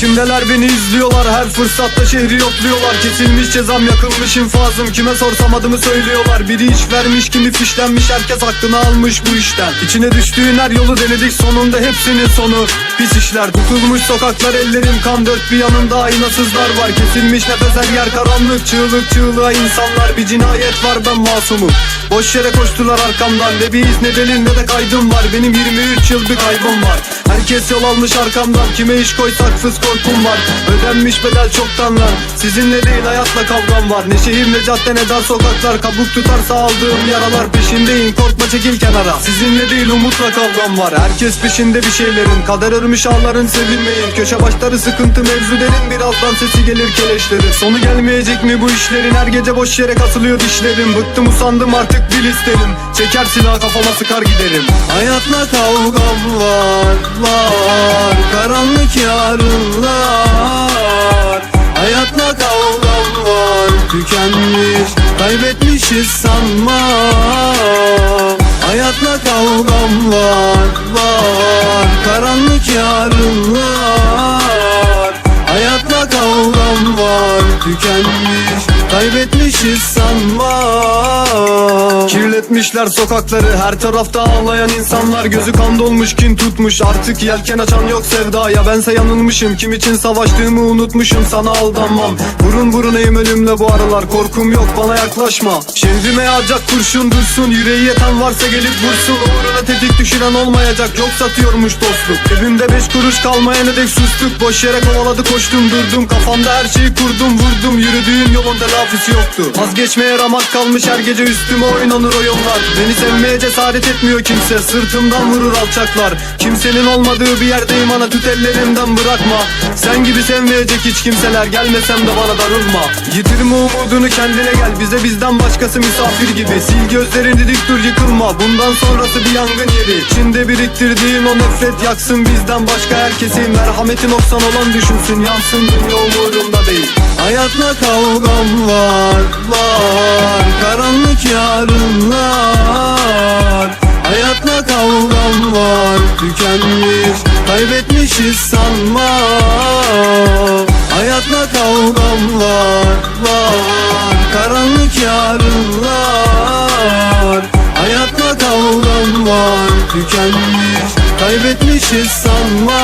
Peşimdeler, beni izliyorlar, her fırsatta şehri yokluyorlar. Kesilmiş cezam, yakılmış infazım, kime sorsam adımı söylüyorlar. Biri iş vermiş, kimi fişlenmiş, herkes aklını almış bu işten. İçine düştüğün her yolu denedik, sonunda hepsinin sonu pis işler. Tutulmuş sokaklar, ellerim kan, dört bir yanımda aynasızlar var. Kesilmiş nefes, her yer karanlık, çığlık çığlığa insanlar. Bir cinayet var, ben masumum. Boş yere koştular arkamdan, ne bir iz ne delil ne de kaydım var. Benim 23 yıl bir kaybım var. Herkes yol almış arkamdan, kime iş koysak fıs korkum var. Ödenmiş bedel çoktan lan, sizinle değil hayatla kavgam var. Ne şehir ne cadde ne dar sokaklar, kabuk tutarsa aldığım yaralar. Peşindeyim, korkma çekil kenara, sizinle değil umutla kavgam var. Herkes peşinde bir şeylerin, kader örmüş ağların, sevinmeyin. Köşe başları sıkıntı mevzu derin, birazdan sesi gelir keleşlerin. Sonu gelmeyecek mi bu işlerin, her gece boş yere kasılıyor dişlerim. Bıktım usandım artık bil isterim, çeker silah kafama sıkar giderim. Hayatla kavgam var, karanlık yarınlar. Hayatla kavgam var, tükenmiş, kaybetmişiz sanma. Hayatla kavgam var, karanlık yarınlar. Hayatla kavgam var, tükenmiş, kaybetmişiz sanma. Kirletmişler sokakları, her tarafta ağlayan insanlar. Gözü kan dolmuş, kin tutmuş, artık yelken açan yok sevdaya. Bense yanılmışım, kim için savaştığımı unutmuşum. Sana aldanmam, burun burunayım ölümle bu aralar. Korkum yok, bana yaklaşma. Şehrime yağacak kurşun dursun, yüreği yeten varsa gelip vursun. Uğruna tetik düşüren olmayacak, yok satıyormuş dostluk. Cebimde 5 kuruş kalmayana dek sustuk. Boş yere kovaladı koştum durdum, kafamda her şeyi kurdum vurdum. Yürüdüğün yolun telafisi yoktu, vazgeçmeye ramak kalmış, her gece üstüme oynanır o yollar. Beni sevmeye cesaret etmiyor kimse, sırtımdan vurur alçaklar. Kimsenin olmadığı bir yerdeyim ana, tut ellerimden bırakma. Sen gibi sevmeyecek hiç kimseler, gelmesem de bana darılma. Yitirme umudunu, kendine gel, bize bizden başkası misafir gibi. Sil gözlerini dik dur, yıkılma, bundan sonrası bir yangın yeri. İçinde biriktirdiğin o nefret yaksın bizden başka herkesi. Merhameti noksan olan düşünsün, yansın dünya umurumda değil. Hayatla kavgam var, karanlık yarınlar. Hayatla kavgam var, tükenmiş, kaybetmişiz sanma. Hayatla kavgam var, karanlık yarınlar. Hayatla kavgam var, tükenmiş, kaybetmişiz sanma.